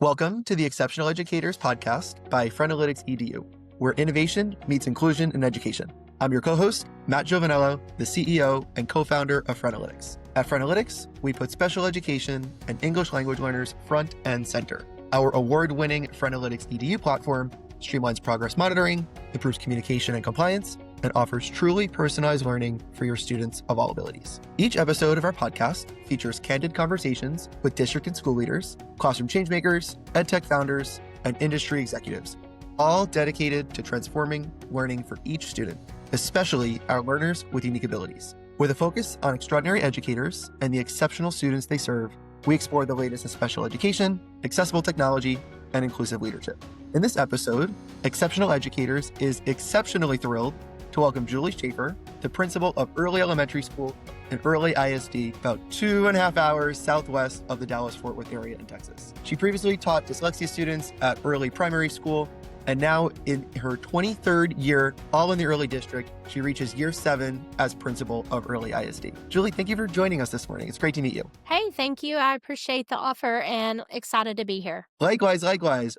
Welcome to the Exceptional Educators podcast by Frenalytics EDU, where innovation meets inclusion in education. I'm your co-host, Matt Giovanello, the CEO and co-founder of Frenalytics. At Frenalytics, we put special education and English language learners front and center. Our award-winning Frenalytics EDU platform streamlines progress monitoring, improves communication and compliance, and offers truly personalized learning for your students of all abilities. Each episode of our podcast features candid conversations with district and school leaders, classroom changemakers, edtech founders, and industry executives, all dedicated to transforming learning for each student, especially our learners with unique abilities. With a focus on extraordinary educators and the exceptional students they serve, we explore the latest in special education, accessible technology, and inclusive leadership. In this episode, Exceptional Educators is exceptionally thrilled to welcome Julie Schafer, the principal of Early Elementary School in Early ISD, about 2.5 hours southwest of the Dallas-Fort Worth area in Texas. She previously taught dyslexia students at Early Primary School, and now in her 23rd year, all in the Early District, she reaches year 7 as principal of Early ISD. Julie, thank you for joining us this morning. It's great to meet you. Hey, thank you. I appreciate the offer and excited to be here. Likewise.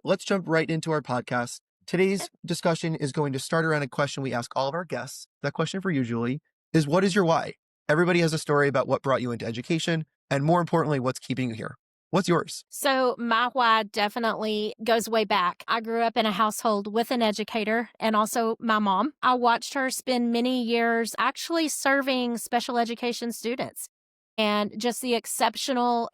Let's jump right into our podcast. Today's discussion is going to start around a question we ask all of our guests. That question for you, Julie, is what is your why? Everybody has a story about what brought you into education, and more importantly, what's keeping you here. What's yours? So my why definitely goes way back. I grew up in a household with an educator and also my mom. I watched her spend many years actually serving special education students. And just the exceptional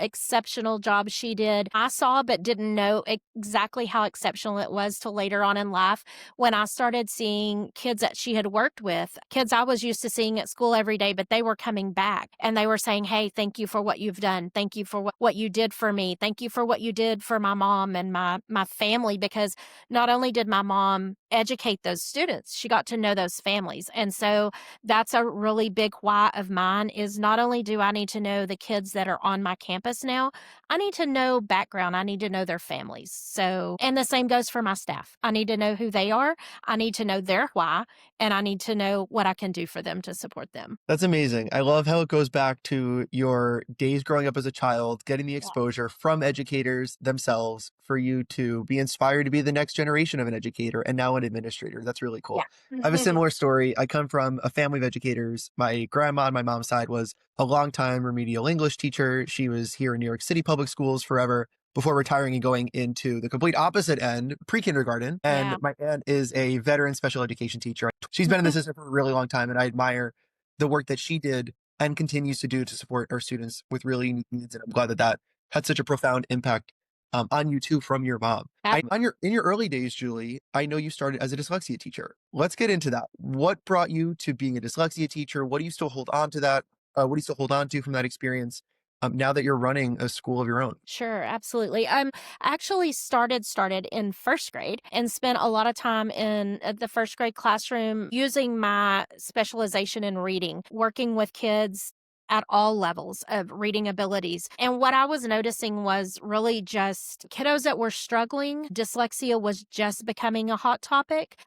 job she did. I saw but didn't know exactly how exceptional it was till later on in life when I started seeing kids that she had worked with, kids I was used to seeing at school every day, but they were coming back and they were saying, hey, thank you for what you've done. Thank you for what you did for me. Thank you for what you did for my mom and my family, because not only did my mom educate those students, she got to know those families. And so that's a really big why of mine is not only do I need to know the kids that are on my campus now, I need to know background. I need to know their families. So, and the same goes for my staff. I need to know who they are. I need to know their why, and I need to know what I can do for them to support them. That's amazing. I love how it goes back to your days growing up as a child, getting the exposure from educators themselves for you to be inspired to be the next generation of an educator and now an administrator. That's really cool. Yeah. I have a similar story. I come from a family of educators. My grandma on my mom's side was a longtime remedial English teacher. She was here in New York City public schools forever before retiring and going into the complete opposite end, pre-kindergarten. And my aunt is a veteran special education teacher. She's been in the system for a really long time, and I admire the work that she did and continues to do to support our students with really unique needs. And I'm glad that had such a profound impact on you too from your mom. In your early days, Julie, I know you started as a dyslexia teacher. Let's get into that. What brought you to being a dyslexia teacher? What do you still hold on to that? What do you still hold on to from that experience now that you're running a school of your own? Sure, absolutely. I actually started in first grade and spent a lot of time in the first grade classroom using my specialization in reading, working with kids at all levels of reading abilities. And what I was noticing was really just kiddos that were struggling. Dyslexia was just becoming a hot topic.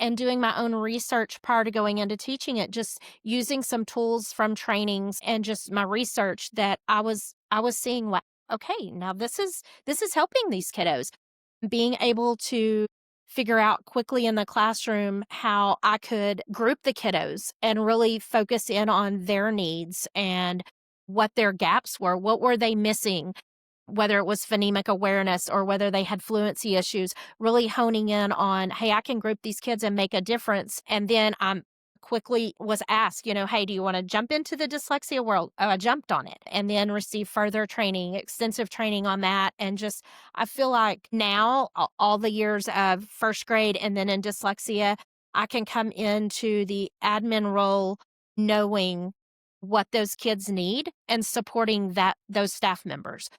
And doing my own research prior to going into teaching it, just using some tools from trainings and just my research that I was seeing, wow, okay, now this is helping these kiddos. Being able to figure out quickly in the classroom how I could group the kiddos and really focus in on their needs and what their gaps were, what were they missing, whether it was phonemic awareness or whether they had fluency issues, really honing in on, hey, I can group these kids and make a difference. And then I quickly was asked, hey, do you want to jump into the dyslexia world? Oh, I jumped on it and then received further training, extensive training on that. And just, I feel like now all the years of first grade and then in dyslexia, I can come into the admin role knowing what those kids need and supporting those staff members.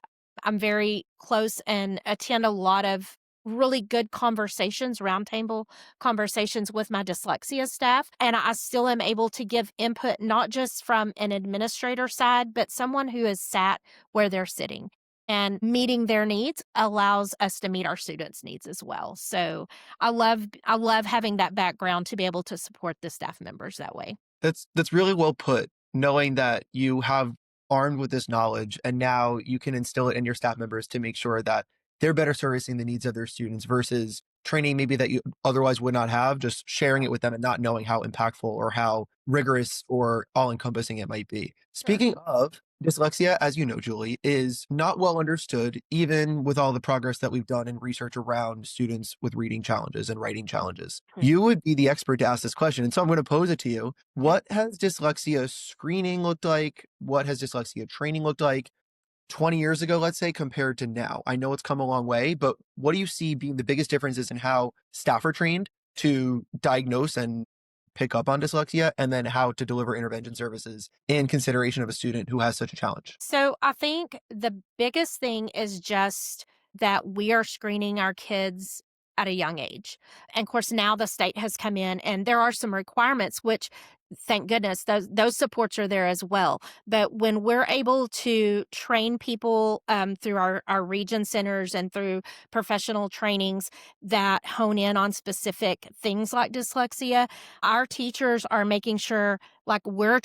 I'm very close and attend a lot of really good conversations, roundtable conversations with my dyslexia staff. And I still am able to give input, not just from an administrator side, but someone who has sat where they're sitting. And meeting their needs allows us to meet our students' needs as well. So I love having that background to be able to support the staff members that way. That's really well put, knowing that you have armed with this knowledge and now you can instill it in your staff members to make sure that they're better servicing the needs of their students versus training maybe that you otherwise would not have, just sharing it with them and not knowing how impactful or how rigorous or all encompassing it might be. Sure. Speaking of dyslexia, as you know, Julie, is not well understood, even with all the progress that we've done in research around students with reading challenges and writing challenges. Hmm. You would be the expert to ask this question. And so I'm going to pose it to you. Okay. What has dyslexia screening looked like? What has dyslexia training looked like 20 years ago, let's say, compared to now? I know it's come a long way, but what do you see being the biggest differences in how staff are trained to diagnose and pick up on dyslexia, and then how to deliver intervention services in consideration of a student who has such a challenge? So I think the biggest thing is just that we are screening our kids at a young age. And of course, now the state has come in and there are some requirements, which thank goodness those supports are there as well. But when we're able to train people through our region centers and through professional trainings that hone in on specific things like dyslexia, our teachers are making sure like we're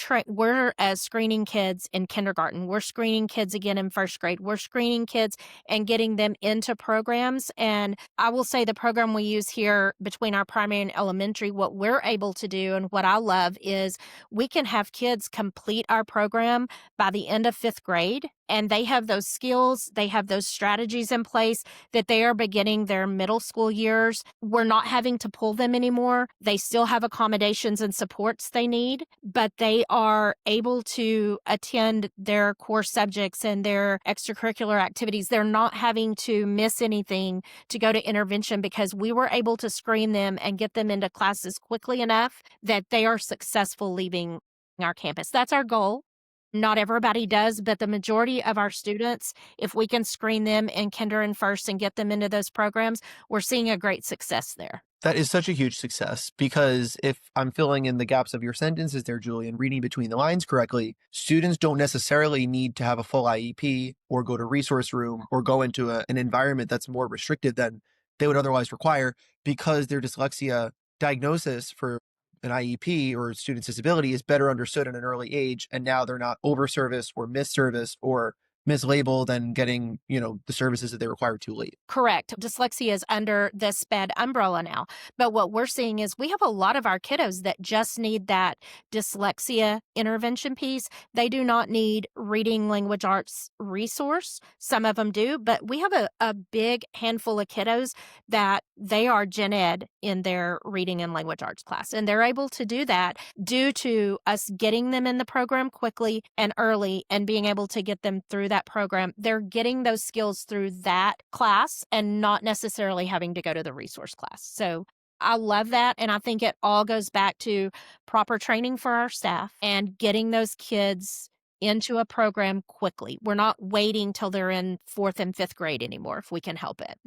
screening kids in kindergarten. We're screening kids again in first grade. We're screening kids and getting them into programs. And I will say the program we use here between our primary and elementary, what we're able to do and what I love is we can have kids complete our program by the end of fifth grade. And they have those skills, they have those strategies in place that they are beginning their middle school years. We're not having to pull them anymore. They still have accommodations and supports they need, but they are able to attend their core subjects and their extracurricular activities. They're not having to miss anything to go to intervention because we were able to screen them and get them into classes quickly enough that they are successful leaving our campus. That's our goal. Not everybody does, but the majority of our students, if we can screen them in kinder and first and get them into those programs, we're seeing a great success there. That is such a huge success because if I'm filling in the gaps of your sentences there, Julie, and reading between the lines correctly, students don't necessarily need to have a full IEP or go to resource room or go into an environment that's more restricted than they would otherwise require because their dyslexia diagnosis for an IEP or student's disability is better understood at an early age. And now they're not overserviced or misserviced or mislabeled and getting, the services that they require too late. Correct. Dyslexia is under the SPED umbrella now. But what we're seeing is we have a lot of our kiddos that just need that dyslexia intervention piece. They do not need reading language arts resource. Some of them do, but we have a big handful of kiddos that they are gen ed in their reading and language arts class. And they're able to do that due to us getting them in the program quickly and early and being able to get them through that program. They're getting those skills through that class and not necessarily having to go to the resource class. So I love that. And I think it all goes back to proper training for our staff and getting those kids into a program quickly. We're not waiting till they're in fourth and fifth grade anymore if we can help it.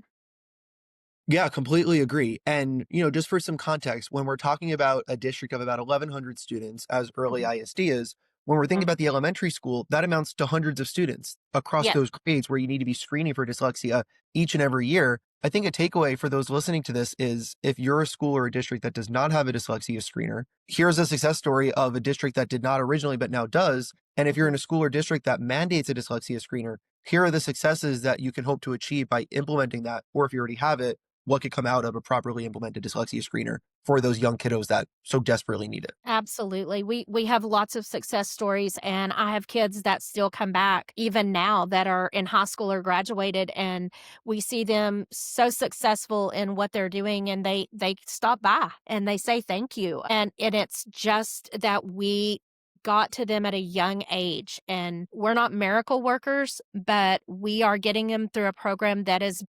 Yeah, completely agree. And, just for some context, when we're talking about a district of about 1,100 students, as Early Mhm. ISD is, when we're thinking Mhm. about the elementary school, that amounts to hundreds of students across Yes. those grades where you need to be screening for dyslexia each and every year. I think a takeaway for those listening to this is if you're a school or a district that does not have a dyslexia screener, here's a success story of a district that did not originally but now does. And if you're Mhm. in a school or district that mandates a dyslexia screener, here are the successes that you can hope to achieve by implementing that. Or if you already have it, what could come out of a properly implemented dyslexia screener for those young kiddos that so desperately need it. Absolutely. We have lots of success stories and I have kids that still come back even now that are in high school or graduated and we see them so successful in what they're doing and they stop by and they say thank you. And it's just that we got to them at a young age and we're not miracle workers, but we are getting them through a program that is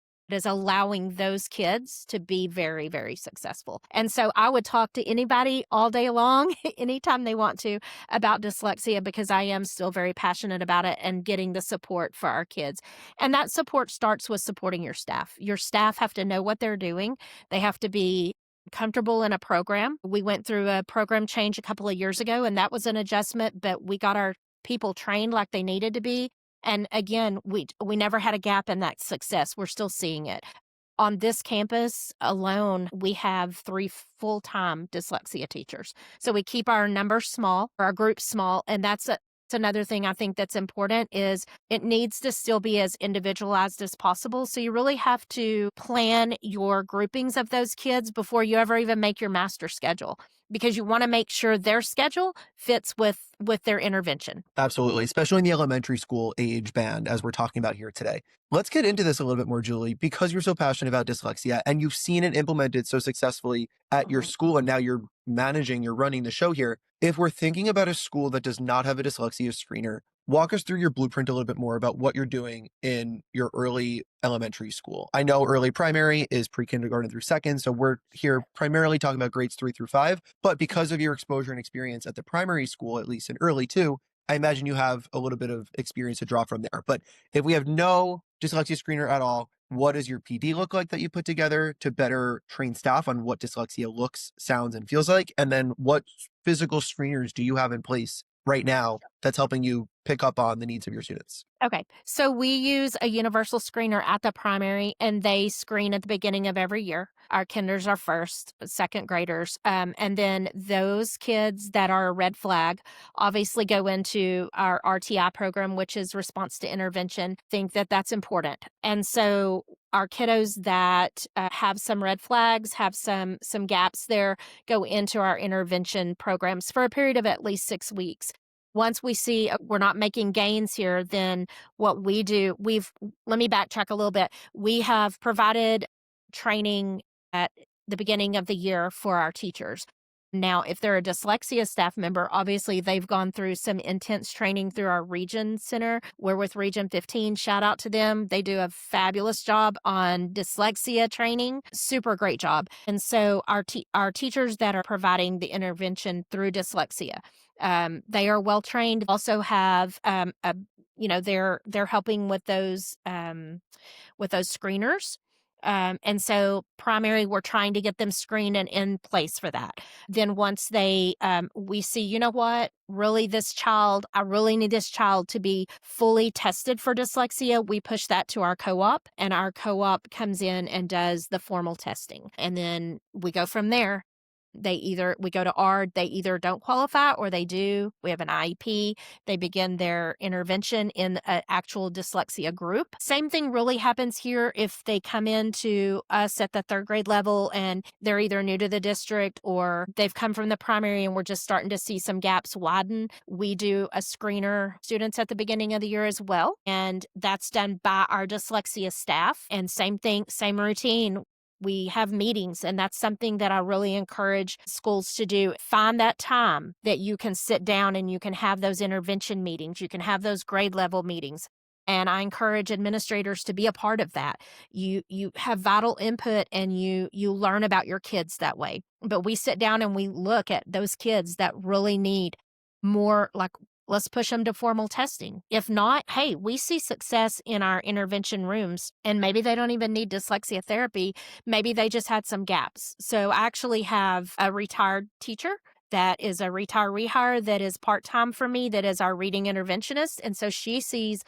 allowing those kids to be very, very successful. And so I would talk to anybody all day long, anytime they want to, about dyslexia because I am still very passionate about it and getting the support for our kids. And that support starts with supporting your staff. Your staff have to know what they're doing. They have to be comfortable in a program. We went through a program change a couple of years ago and that was an adjustment, but we got our people trained like they needed to be. And again, we never had a gap in that success. We're still seeing it. On this campus alone, we have 3 full-time dyslexia teachers. So we keep our numbers small, our groups small, and that's It's another thing I think that's important is it needs to still be as individualized as possible. So you really have to plan your groupings of those kids before you ever even make your master schedule, because you want to make sure their schedule fits with their intervention. Absolutely, especially in the elementary school age band, as we're talking about here today. Let's get into this a little bit more, Julie, because you're so passionate about dyslexia and you've seen it implemented so successfully at your school, and now you're running the show here. If we're thinking about a school that does not have a dyslexia screener, walk us through your blueprint a little bit more about what you're doing in your early elementary school. I know early primary is pre-kindergarten through second, so we're here primarily talking about grades 3 through 5. But because of your exposure and experience at the primary school, at least in early too, I imagine you have a little bit of experience to draw from there. But if we have no dyslexia screener at all, what does your PD look like that you put together to better train staff on what dyslexia looks, sounds, and feels like? And then what physical screeners do you have in place right now that's helping you pick up on the needs of your students? Okay. So we use a universal screener at the primary, and they screen at the beginning of every year. Our kinders are first, second graders. And then those kids that are a red flag obviously go into our RTI program, which is response to intervention. Think that that's important. And so our kiddos that have some red flags, have some gaps there, go into our intervention programs for a period of at least 6 weeks. Once we see we're not making gains here, then what we do, let me backtrack a little bit. We have provided training at the beginning of the year for our teachers. Now, if they're a dyslexia staff member, obviously they've gone through some intense training through our region center. We're with Region 15. Shout out to them. They do a fabulous job on dyslexia training. Super great job. And so our teachers that are providing the intervention through dyslexia, they are well trained. Also have they're helping with those screeners. And so primary, we're trying to get them screened and in place for that. Then once we see, you know what, really I really need this child to be fully tested for dyslexia. We push that to our co-op, and our co-op comes in and does the formal testing. And then we go from there. We go to ARD, they either don't qualify or they do. We have an IEP. They begin their intervention in an actual dyslexia group. Same thing really happens here if they come into us at the third grade level and they're either new to the district or they've come from the primary and we're just starting to see some gaps widen. We do a screener students at the beginning of the year as well. And that's done by our dyslexia staff. And same thing, same routine. We have meetings, and that's something that I really encourage schools to do. Find that time that you can sit down and you can have those intervention meetings. You can have those grade level meetings. And I encourage administrators to be a part of that. You have vital input and you learn about your kids that way. But we sit down and we look at those kids that really need more, like, let's push them to formal testing. If not, hey, we see success in our intervention rooms, and maybe they don't even need dyslexia therapy. Maybe they just had some gaps. So I actually have a retired teacher that is a retiree hire that is part-time for me, that is our reading interventionist. And so she's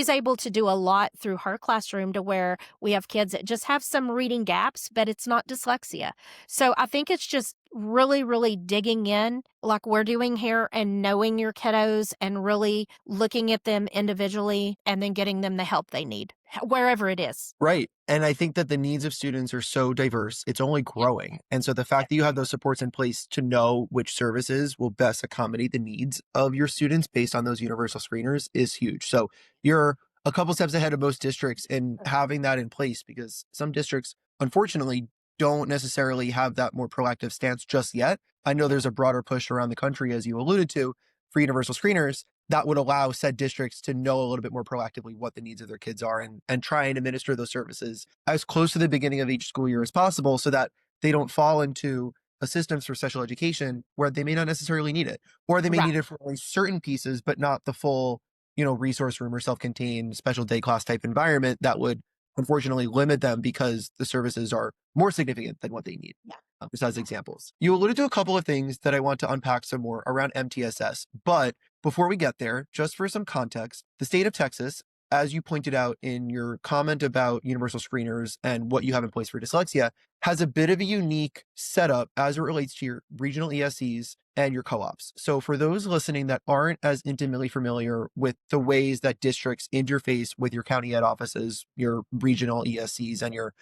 able to do a lot through her classroom to where we have kids that just have some reading gaps, but it's not dyslexia. So I think it's just really, really digging in like we're doing here and knowing your kiddos and really looking at them individually and then getting them the help they need, wherever it is. Right. And I think that the needs of students are so diverse, it's only growing. And so the fact that you have those supports in place to know which services will best accommodate the needs of your students based on those universal screeners is huge. So you're a couple steps ahead of most districts in having that in place, because some districts, unfortunately, don't necessarily have that more proactive stance just yet. I know there's a broader push around the country, as you alluded to, for universal screeners that would allow said districts to know a little bit more proactively what the needs of their kids are and try and administer those services as close to the beginning of each school year as possible so that they don't fall into a systems for special education where they may not necessarily need it, or they may Right. need it for only certain pieces, but not the full, resource room or self-contained special day class type environment that would unfortunately limit them because the services are more significant than what they need. Just as examples. You alluded to a couple of things that I want to unpack some more around MTSS, but before we get there, just for some context, the state of Texas, as you pointed out in your comment about universal screeners and what you have in place for dyslexia, has a bit of a unique setup as it relates to your regional ESCs and your co-ops. So for those listening that aren't as intimately familiar with the ways that districts interface with your county ed offices, your regional ESCs, and your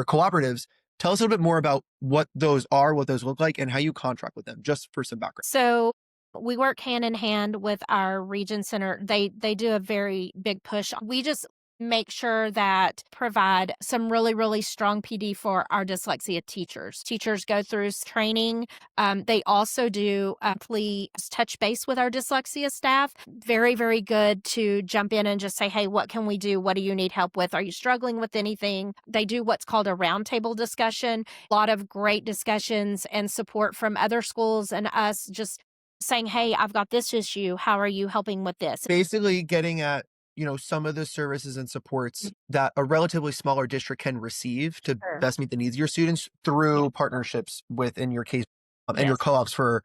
cooperatives, tell us a little bit more about what those are, what those look like, and how you contract with them, just for some background. So we work hand in hand with our region center. They do a very big push. We just make sure that provide some really strong PD for our dyslexia teachers. Teachers go through training. They also do please touch base with our dyslexia staff. Very good to jump in and just say, hey, what can we do? What do you need help with? Are you struggling with anything? They do what's called a roundtable discussion. A lot of great discussions and support from other schools and us just saying, hey, I've got this issue. How are you helping with this? Basically getting at, some of the services and supports that a relatively smaller district can receive to Sure. best meet the needs of your students through partnerships with, in your case, and your Yes. co-ops for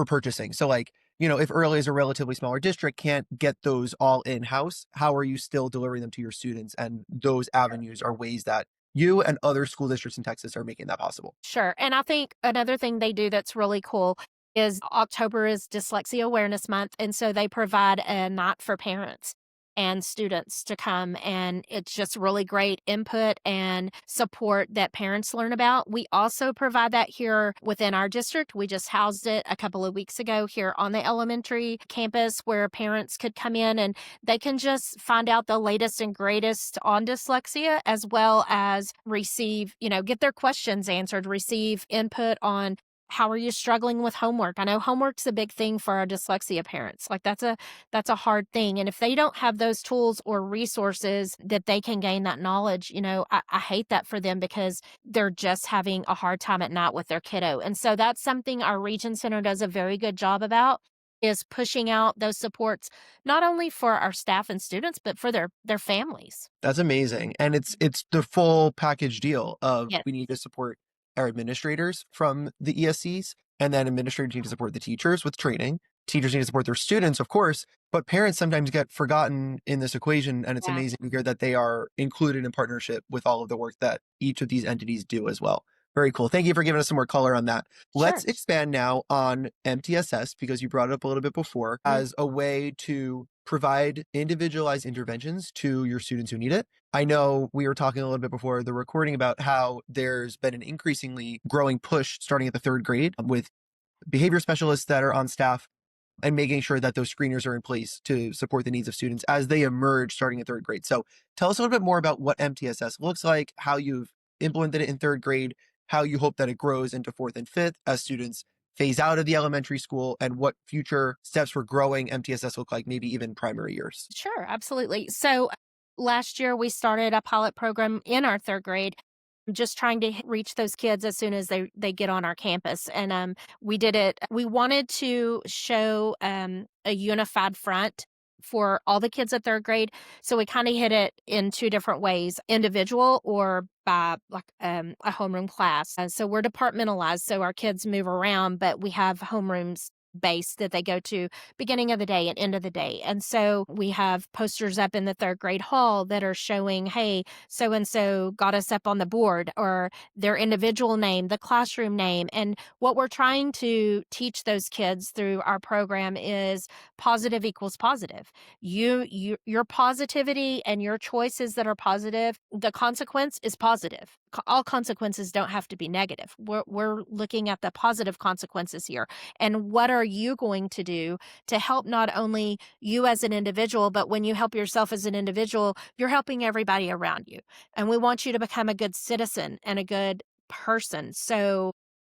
purchasing. So like, if Early is a relatively smaller district, can't get those all in-house, how are you still delivering them to your students? And those avenues are ways that you and other school districts in Texas are making that possible. Sure. And I think another thing they do that's really cool is October is Dyslexia Awareness Month. And so they provide a night for parents and students to come. And it's just really great input and support that parents learn about. We also provide that here within our district. We just housed it a couple of weeks ago here on the elementary campus where parents could come in and they can just find out the latest and greatest on dyslexia as well as receive, get their questions answered, receive input on how are you struggling with homework? I know homework's a big thing for our dyslexia parents. Like that's a hard thing. And if they don't have those tools or resources that they can gain that knowledge, I hate that for them because they're just having a hard time at night with their kiddo. And so that's something our Region Center does a very good job about is pushing out those supports, not only for our staff and students, but for their families. That's amazing. And it's the full package deal of Yes, we need to support our administrators from the ESCs, and then administrators need to support the teachers with training. Teachers need to support their students, of course, but parents sometimes get forgotten in this equation. And it's yeah, amazing to hear that they are included in partnership with all of the work that each of these entities do as well. Very cool. Thank you for giving us some more color on that. sure. Let's expand now on MTSS because you brought it up a little bit before as a way to provide individualized interventions to your students who need it. I know we were talking a little bit before the recording about how there's been an increasingly growing push starting at the third grade with behavior specialists that are on staff and making sure that those screeners are in place to support the needs of students as they emerge starting in third grade. So tell us a little bit more about what MTSS looks like, how you've implemented it in third grade, how you hope that it grows into fourth and fifth as students phase out of the elementary school, and what future steps for growing MTSS look like, maybe even primary years. Sure, absolutely. So last year we started a pilot program in our third grade, just trying to reach those kids as soon as they get on our campus. And we did it. We wanted to show a unified front for all the kids at third grade. So we kind of hit it in two different ways, individual or by like a homeroom class. So we're departmentalized. So our kids move around, but we have homerooms base that they go to beginning of the day and end of the day. And so we have posters up in the third grade hall that are showing, hey, so and so got us up on the board, or their individual name, the classroom name. And what we're trying to teach those kids through our program is positive equals positive. Your positivity and your choices that are positive, the consequence is positive. All consequences don't have to be negative. We're looking at the positive consequences here. And what are you going to do to help not only you as an individual, but when you help yourself as an individual, you're helping everybody around you. And we want you to become a good citizen and a good person. So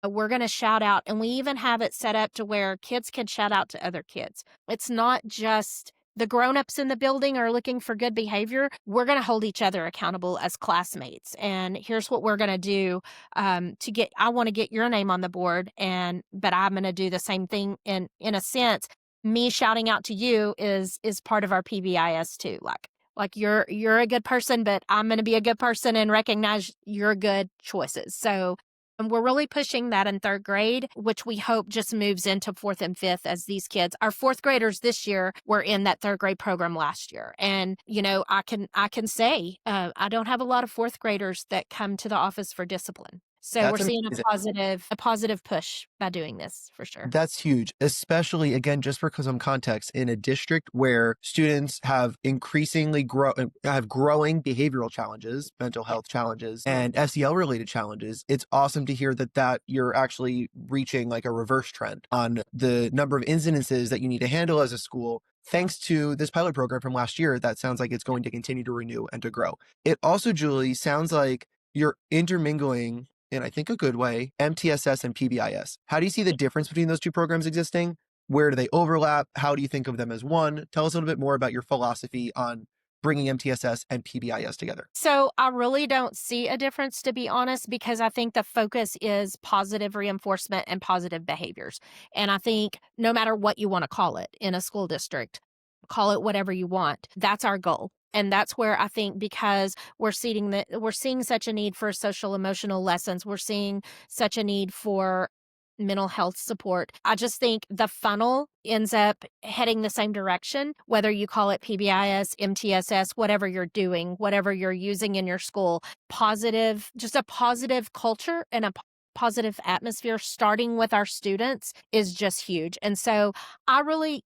we're going to shout out, and we even have it set up to where kids can shout out to other kids. It's not just the grown-ups in the building are looking for good behavior. We're going to hold each other accountable as classmates. And here's what we're going to do I want to get your name on the board, but I'm going to do the same thing in a sense. Me shouting out to you is part of our PBIS too. Like you're a good person, but I'm going to be a good person and recognize your good choices. So and we're really pushing that in third grade, which we hope just moves into fourth and fifth as these kids, our fourth graders this year were in that third grade program last year. And, I can say, I don't have a lot of fourth graders that come to the office for discipline. So we're That's seeing amazing. a positive push by doing this for sure. That's huge, especially again, just for some context, in a district where students have have growing behavioral challenges, mental Yeah. health challenges, and SEL related challenges. It's awesome to hear that you're actually reaching like a reverse trend on the number of incidences that you need to handle as a school. Thanks to this pilot program from last year, that sounds like it's going to continue to renew and to grow. It also, Julie, sounds like you're intermingling in I think a good way, MTSS and PBIS. How do you see the difference between those two programs existing? Where do they overlap? How do you think of them as one? Tell us a little bit more about your philosophy on bringing MTSS and PBIS together. So I really don't see a difference, to be honest, because I think the focus is positive reinforcement and positive behaviors. And I think no matter what you want to call it in a school district, call it whatever you want. That's our goal. And that's where I think because we're seeing such a need for social emotional lessons, we're seeing such a need for mental health support. I just think the funnel ends up heading the same direction, whether you call it PBIS, MTSS, whatever you're doing, whatever you're using in your school. Just a positive culture and a positive atmosphere starting with our students is just huge. And so I really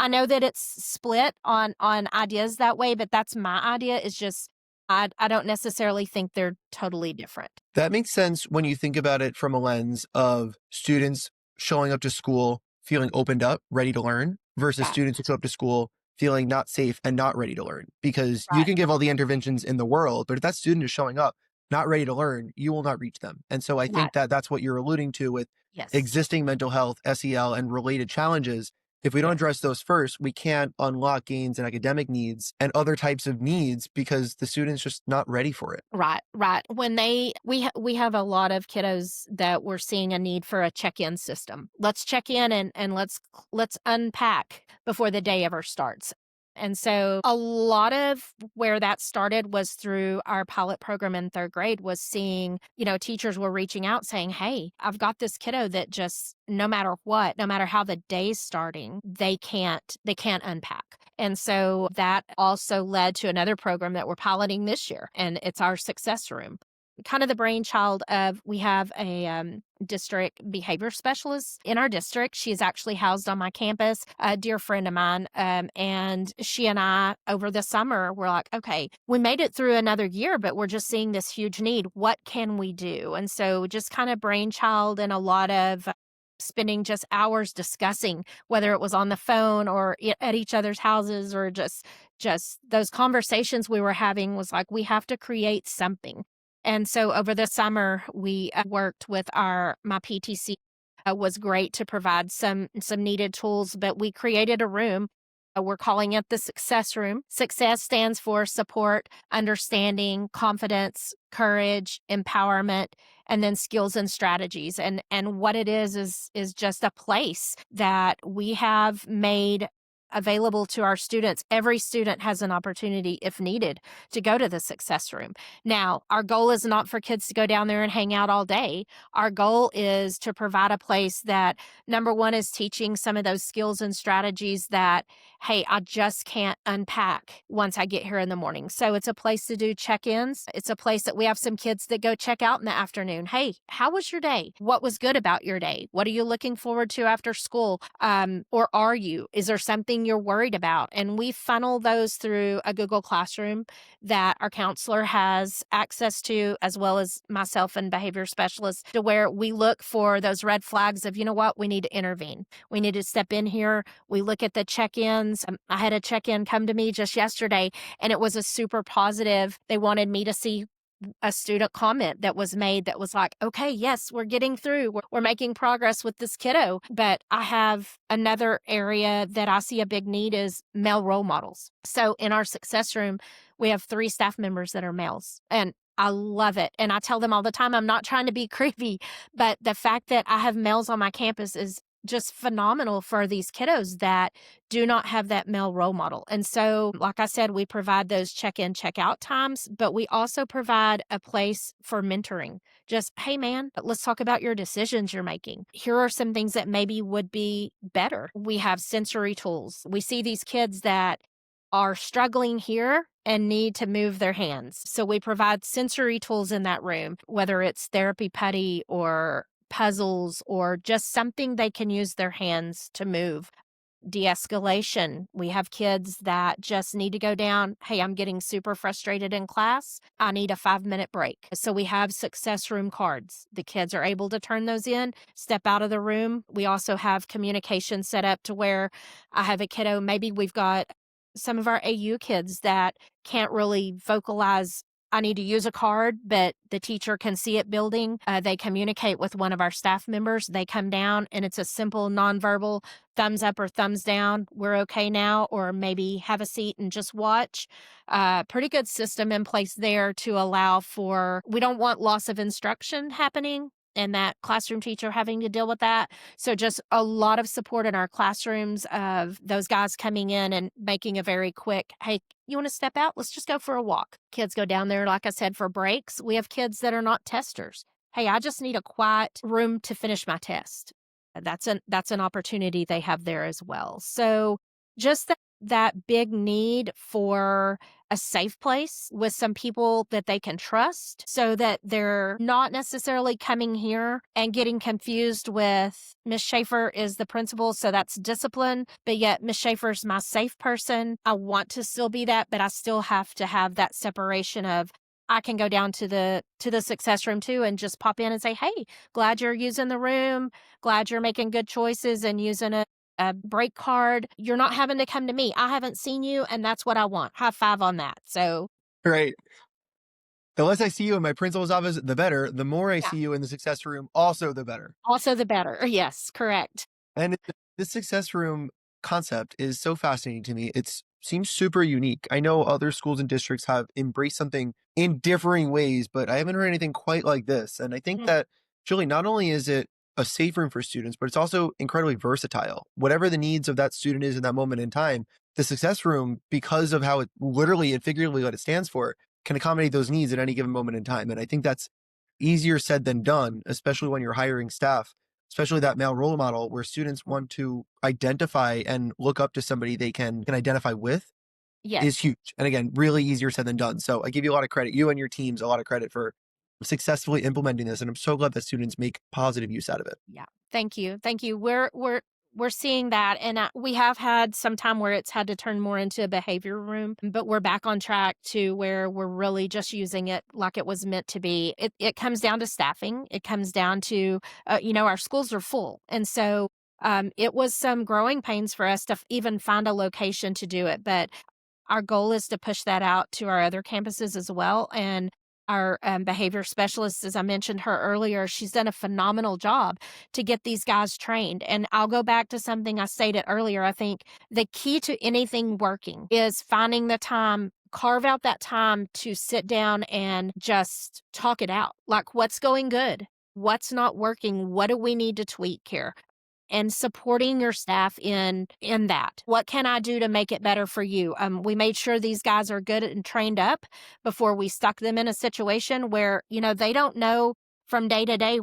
I know that it's split on ideas that way, but that's my idea is just I don't necessarily think they're totally different. That makes sense when you think about it from a lens of students showing up to school feeling opened up, ready to learn, versus Right, students who show up to school feeling not safe and not ready to learn. Because you right. can give all the interventions in the world, but if that student is showing up not ready to learn, you will not reach them. And so I Right. think that that's what you're alluding to with Yes. existing mental health, SEL, and related challenges. If we don't Yes. address those first, we can't unlock gains in academic needs and other types of needs because the student's just not ready for it. Right, right. When we have a lot of kiddos that we're seeing a need for a check-in system. Let's check in and let's unpack before the day ever starts. And so a lot of where that started was through our pilot program in 3rd grade was seeing, teachers were reaching out saying, "Hey, I've got this kiddo that just no matter what, no matter how the day's starting, they can't unpack." And so that also led to another program that we're piloting this year, and it's our success room. Kind of the brainchild of we have a district behavior specialist in our district. She is actually housed on my campus, a dear friend of mine. And she and I, over the summer, were like, okay, we made it through another year, but we're just seeing this huge need. What can we do? And so just kind of brainchild and a lot of spending just hours discussing whether it was on the phone or at each other's houses or just those conversations we were having was like we have to create something. And so over the summer we worked with our my PTC was great to provide some needed tools, but we created a room. We're calling it the success room. Success stands for support, understanding, confidence, courage, empowerment, and then skills and strategies. And what it is just a place that we have made available to our students. Every student has an opportunity, if needed, to go to the success room. Now, our goal is not for kids to go down there and hang out all day. Our goal is to provide a place that, number one, is teaching some of those skills and strategies that, hey, I just can't unpack once I get here in the morning. So it's a place to do check-ins. It's a place that we have some kids that go check out in the afternoon. Hey, how was your day? What was good about your day? What are you looking forward to after school? Or are you? Is there something you're worried about? And we funnel those through a Google Classroom that our counselor has access to, as well as myself and behavior specialists, to where we look for those red flags of, you know what, we need to intervene. We need to step in here. We look at the check-ins. I had a check-in come to me just yesterday, and it was a super positive. They wanted me to see a student comment that was made that was like, okay, yes, we're getting through. We're making progress with this kiddo. But I have another area that I see a big need is male role models. So in our success room, we have 3 staff members that are males. And I love it. And I tell them all the time, I'm not trying to be creepy, but the fact that I have males on my campus is just phenomenal for these kiddos that do not have that male role model. And so, like I said, we provide those check-in, check-out times, but we also provide a place for mentoring. Just, hey man, let's talk about your decisions you're making. Here are some things that maybe would be better. We have sensory tools. We see these kids that are struggling here and need to move their hands. So we provide sensory tools in that room, whether it's therapy putty or puzzles or just something they can use their hands to move. De-escalation. We have kids that just need to go down. Hey, I'm getting super frustrated in class. I need a 5-minute break. So we have success room cards. The kids are able to turn those in, step out of the room. We also have communication set up to where I have a kiddo. Maybe we've got some of our AU kids that can't really vocalize. I need to use a card, but the teacher can see it building. They communicate with one of our staff members. They come down and it's a simple nonverbal thumbs up or thumbs down. We're okay now, or maybe have a seat and just watch. Pretty good system in place there to allow for, we don't want loss of instruction happening and that classroom teacher having to deal with that. So just a lot of support in our classrooms of those guys coming in and making a very quick, hey, you want to step out? Let's just go for a walk. Kids go down there, like I said, for breaks. We have kids that are not testers. Hey, I just need a quiet room to finish my test. That's an opportunity they have there as well. So just that big need for a safe place with some people that they can trust so that they're not necessarily coming here and getting confused with Miss Schafer is the principal, so that's discipline, but yet Miss Schafer's my safe person. I want to still be that, but I still have to have that separation of I can go down to the success room too and just pop in and say, hey, glad you're using the room, glad you're making good choices and using a break card. You're not having to come to me. I haven't seen you, and that's what I want. High five on that. So, Right. The less I see you in my principal's office, the better. The more I yeah, see you in the success room, also the better. also the better. Yes, correct. And this success room concept is so fascinating to me. It seems super unique. I know other schools and districts have embraced something in differing ways, but I haven't heard anything quite like this. And I think Mhm. that, Julie, not only is it a safe room for students, but it's also incredibly versatile. Whatever the needs of that student is in that moment in time, the success room, because of how it literally and figuratively what it stands for, can accommodate those needs at any given moment in time. And I think that's easier said than done, especially when you're hiring staff, especially that male role model where students want to identify and look up to somebody they can identify with is Yes. huge. And again, really easier said than done. So I give you a lot of credit, you and your teams, a lot of credit for successfully implementing this. And I'm so glad that students make positive use out of it. Yeah. Thank you. Thank you. We're seeing that, and we have had some time where it's had to turn more into a behavior room, but we're back on track to where we're really just using it like it was meant to be. It comes down to staffing. It comes down to our schools are full, and so it was some growing pains for us to even find a location to do it, but our goal is to push that out to our other campuses as well. And our behavior specialist, as I mentioned her earlier, she's done a phenomenal job to get these guys trained. And I'll go back to something I stated earlier. I think the key to anything working is finding the time, carve out that time to sit down and just talk it out. Like, what's going good? What's not working? What do we need to tweak here? And supporting your staff in that. What can I do to make it better for you? We made sure these guys are good and trained up before we stuck them in a situation where, they don't know from day to day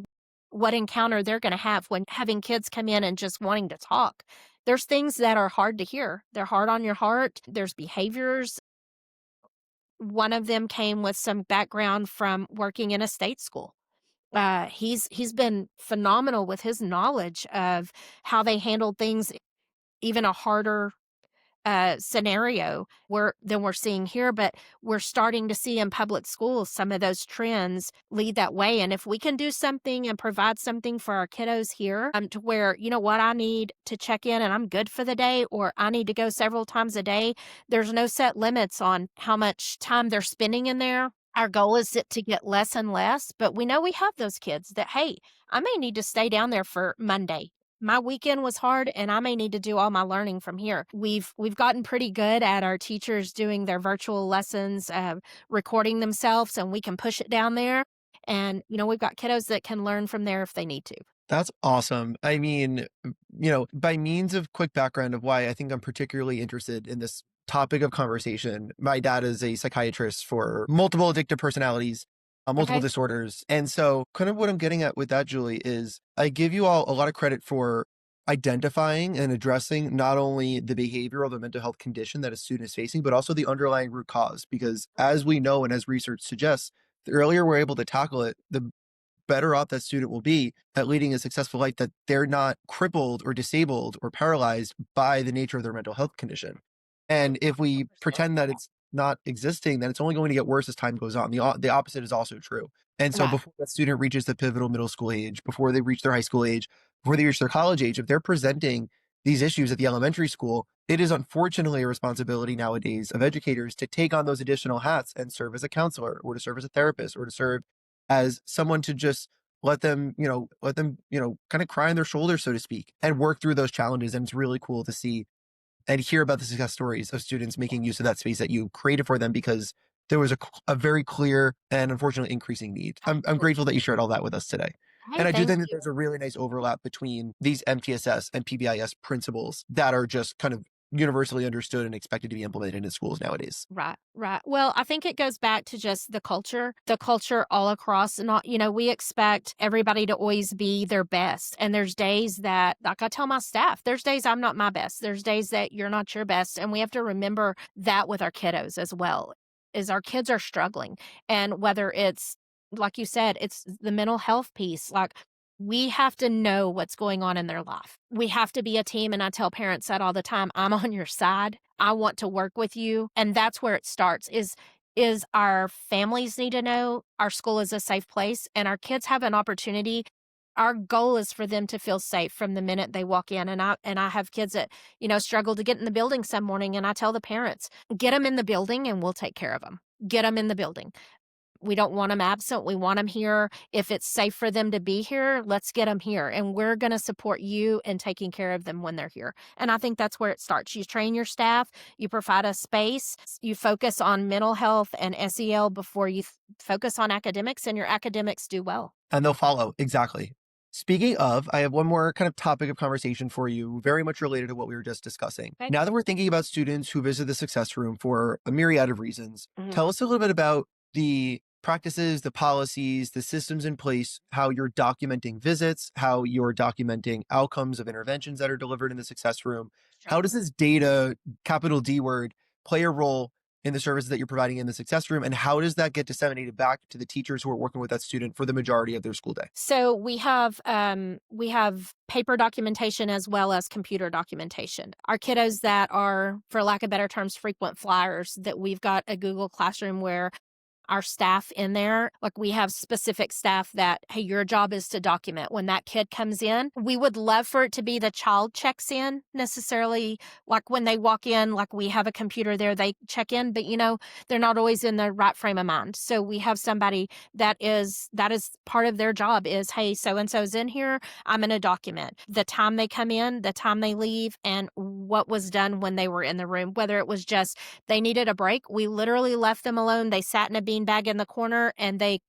what encounter they're going to have when having kids come in and just wanting to talk. There's things that are hard to hear. They're hard on your heart. There's behaviors. One of them came with some background from working in a state school. He's been phenomenal with his knowledge of how they handled things, even a harder scenario than we're seeing here. But we're starting to see in public schools some of those trends lead that way. And if we can do something and provide something for our kiddos here, to where what I need to check in and I'm good for the day, or I need to go several times a day. There's no set limits on how much time they're spending in there. Our goal is to get less and less, but we know we have those kids that, hey, I may need to stay down there for Monday. My weekend was hard and I may need to do all my learning from here. We've gotten pretty good at our teachers doing their virtual lessons, recording themselves, and we can push it down there. And, we've got kiddos that can learn from there if they need to. That's awesome. I mean, by means of quick background of why I think I'm particularly interested in this topic of conversation, my dad is a psychiatrist for multiple addictive personalities, multiple Okay. disorders. And so kind of what I'm getting at with that, Julie, is I give you all a lot of credit for identifying and addressing not only the behavioral, the mental health condition that a student is facing, but also the underlying root cause. Because as we know, and as research suggests, the earlier we're able to tackle it, the better off that student will be at leading a successful life, that they're not crippled or disabled or paralyzed by the nature of their mental health condition. And if we pretend that it's not existing, then it's only going to get worse as time goes on. The opposite is also true. And so Right. before that student reaches the pivotal middle school age, before they reach their high school age, before they reach their college age, if they're presenting these issues at the elementary school, it is unfortunately a responsibility nowadays of educators to take on those additional hats and serve as a counselor, or to serve as a therapist, or to serve as someone to just let them kind of cry on their shoulders, so to speak, and work through those challenges. And it's really cool to see and hear about the success stories of students making use of that space that you created for them, because there was a very clear and unfortunately increasing need. I'm grateful that you shared all that with us today. Hey, And I do thank think that you. there's a really nice overlap between these MTSS and PBIS principles that are just kind of universally understood and expected to be implemented in schools nowadays. Right, right. Well, I think it goes back to just the culture all across. Not, we expect everybody to always be their best. And there's days that, like I tell my staff, there's days I'm not my best. There's days that you're not your best. And we have to remember that with our kiddos as well, is our kids are struggling. And whether it's, like you said, it's the mental health piece. Like, we have to know what's going on in their life. We have to be a team. And I tell parents that all the time. I'm on your side. I want to work with you. And that's where it starts is our families need to know our school is a safe place and our kids have an opportunity. Our goal is for them to feel safe from the minute they walk in. And I have kids that, struggle to get in the building some morning. And I tell the parents, get them in the building and we'll take care of them. Get them in the building. We don't want them absent. We want them here. If it's safe for them to be here, let's get them here. And we're going to support you in taking care of them when they're here. And I think that's where it starts. You train your staff, you provide a space, you focus on mental health and SEL before you focus on academics, and your academics do well. And they'll follow. Exactly. Speaking of, I have one more kind of topic of conversation for you, very much related to what we were just discussing. Okay. Now that we're thinking about students who visit the Success Room for a myriad of reasons, Mhm. tell us a little bit about the practices, the policies, the systems in place, how you're documenting visits, how you're documenting outcomes of interventions that are delivered in the Success Room. Sure. How does this data, capital D word, play a role in the services that you're providing in the Success Room? And how does that get disseminated back to the teachers who are working with that student for the majority of their school day? So we have paper documentation as well as computer documentation. Our kiddos that are, for lack of better terms, frequent flyers, that we've got a Google Classroom where our staff in there, like we have specific staff that, hey, your job is to document when that kid comes in. We would love for it to be the child checks in necessarily, like when they walk in, like we have a computer there, they check in, but they're not always in the right frame of mind. So we have somebody that is part of their job is, hey, so and so's in here. I'm going to document the time they come in, the time they leave, and what was done when they were in the room, whether it was just they needed a break. We literally left them alone. They sat in a beanbag in the corner and they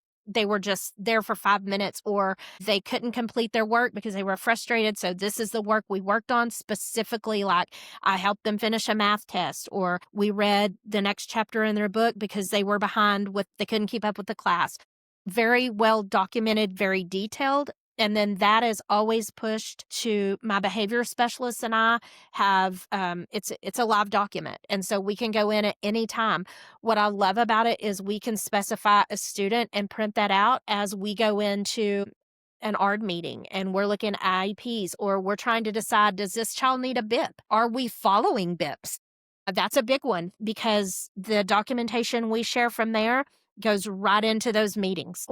were just there for 5 minutes, or they couldn't complete their work because they were frustrated. So this is the work we worked on specifically. Like I helped them finish a math test, or we read the next chapter in their book because they were behind they couldn't keep up with the class. Very well documented, very detailed. And then that is always pushed to my behavior specialist, and I have it's a live document, and so we can go in at any time. What I love about it is we can specify a student and print that out as we go into an ARD meeting and we're looking at IEPs, or we're trying to decide, does this child need a BIP? Are we following BIPs? That's a big one because the documentation we share from there goes right into those meetings.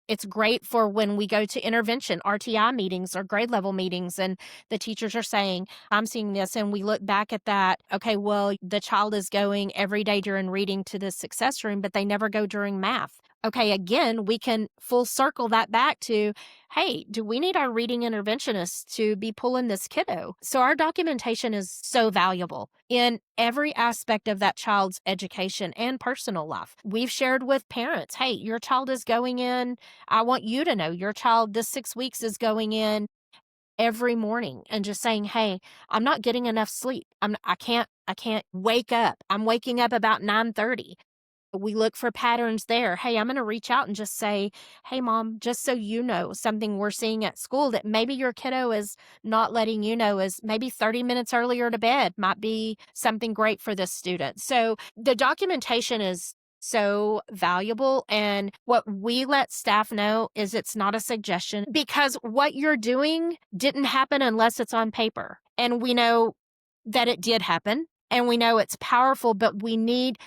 It's great for when we go to intervention, RTI meetings or grade level meetings, and the teachers are saying, I'm seeing this. And we look back at that. Okay, well, the child is going every day during reading to the Success Room, but they never go during math. Okay, again, we can full circle that back to, hey, do we need our reading interventionist to be pulling this kiddo? So our documentation is so valuable in every aspect of that child's education and personal life. We've shared with parents, hey, your child is going in. I want you to know your child this 6 weeks is going in every morning, and just saying, hey, I'm not getting enough sleep. I can't wake up. I'm waking up about 9:30. We look for patterns there. Hey, I'm going to reach out and just say, hey, mom, just so you know, something we're seeing at school that maybe your kiddo is not letting you know is maybe 30 minutes earlier to bed might be something great for this student. So the documentation is so valuable. And what we let staff know is it's not a suggestion, because what you're doing didn't happen unless it's on paper. And we know that it did happen. And we know it's powerful, but we need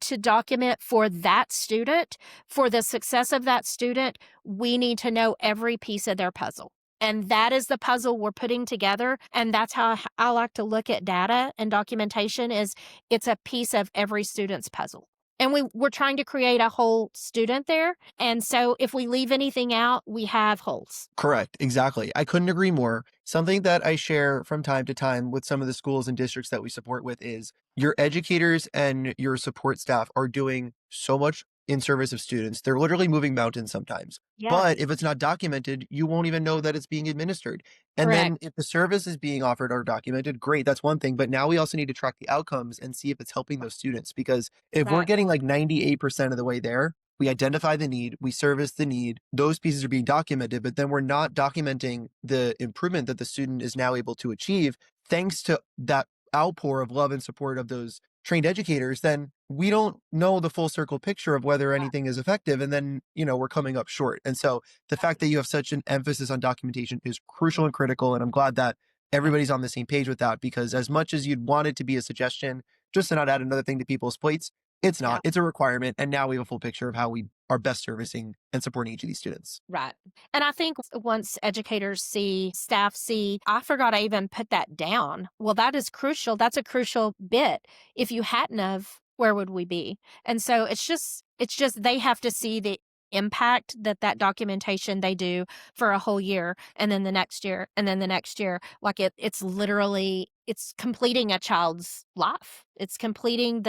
to document for that student, for the success of that student. We need to know every piece of their puzzle. And that is the puzzle we're putting together. And that's how I like to look at data and documentation, is it's a piece of every student's puzzle. And we're trying to create a whole student there. And so if we leave anything out, we have holes. Correct. Exactly. I couldn't agree more. Something that I share from time to time with some of the schools and districts that we support with is your educators and your support staff are doing so much in service of students. They're literally moving mountains sometimes. Yeah. But if it's not documented, you won't even know that it's being administered. And Correct. then if the service is being offered or documented, great, that's one thing. But now we also need to track the outcomes and see if it's helping those students. Because if we're Right. getting like 98% of the way there, we identify the need, we service the need, those pieces are being documented, but then we're not documenting the improvement that the student is now able to achieve thanks to that outpour of love and support of those trained educators, then we don't know the full circle picture of whether anything is effective. And then, we're coming up short. And so the fact that you have such an emphasis on documentation is crucial and critical. And I'm glad that everybody's on the same page with that, because as much as you'd want it to be a suggestion, just to not add another thing to people's plates, it's not. It's a requirement. And now we have a full picture of how we are best servicing and supporting each of these students. Right. And I think once educators see, staff see, I forgot I even put that down. Well, that is crucial. That's a crucial bit. If you hadn't of, where would we be? And so it's just they have to see the impact that documentation they do for a whole year, and then the next year, and then the next year. Like it's literally, it's completing a child's life. It's completing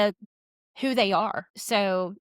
who they are. So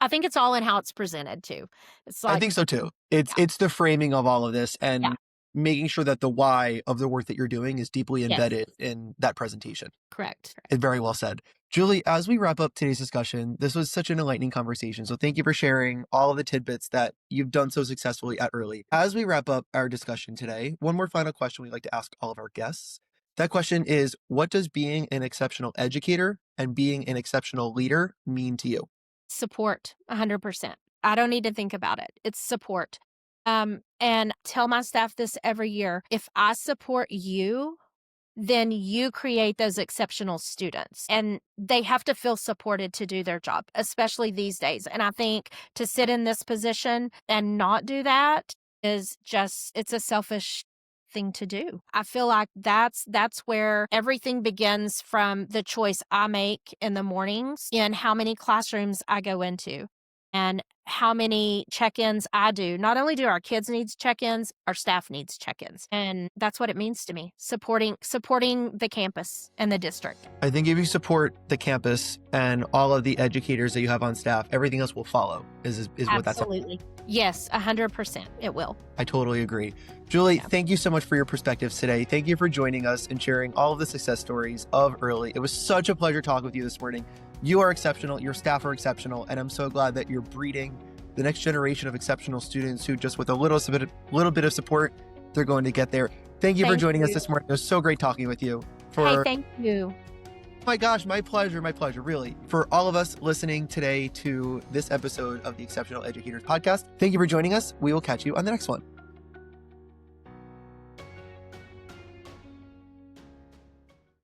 I think it's all in how it's presented too. It's like, I think so too. It's the framing of all of this and making sure that the why of the work that you're doing is deeply embedded in that presentation. Correct. It's very well said. Julie, as we wrap up today's discussion, this was such an enlightening conversation. So thank you for sharing all of the tidbits that you've done so successfully at Early. As we wrap up our discussion today, one more final question we'd like to ask all of our guests. That question is, what does being an exceptional educator and being an exceptional leader mean to you? Support, 100%. I don't need to think about it. It's support. And tell my staff this every year. If I support you, then you create those exceptional students, and they have to feel supported to do their job, especially these days. And I think to sit in this position and not do that is it's a selfish thing to do. I feel like that's where everything begins, from the choice I make in the mornings and how many classrooms I go into and how many check-ins I do. Not only do our kids needs check-ins, our staff needs check-ins. And that's what it means to me, supporting the campus and the district. I think if you support the campus and all of the educators that you have on staff, everything else will follow, is what that's. Absolutely. Yes, 100%. It will. I totally agree. Julie, thank you so much for your perspectives today. Thank you for joining us and sharing all of the success stories of Early. It was such a pleasure talking with you this morning. You are exceptional. Your staff are exceptional. And I'm so glad that you're breeding the next generation of exceptional students who, just with a little bit of support, they're going to get there. Thank you for joining us this morning. It was so great talking with you. Hey, thank you. My gosh, my pleasure, really. For all of us listening today to this episode of the Exceptional Educators Podcast, thank you for joining us. We will catch you on the next one.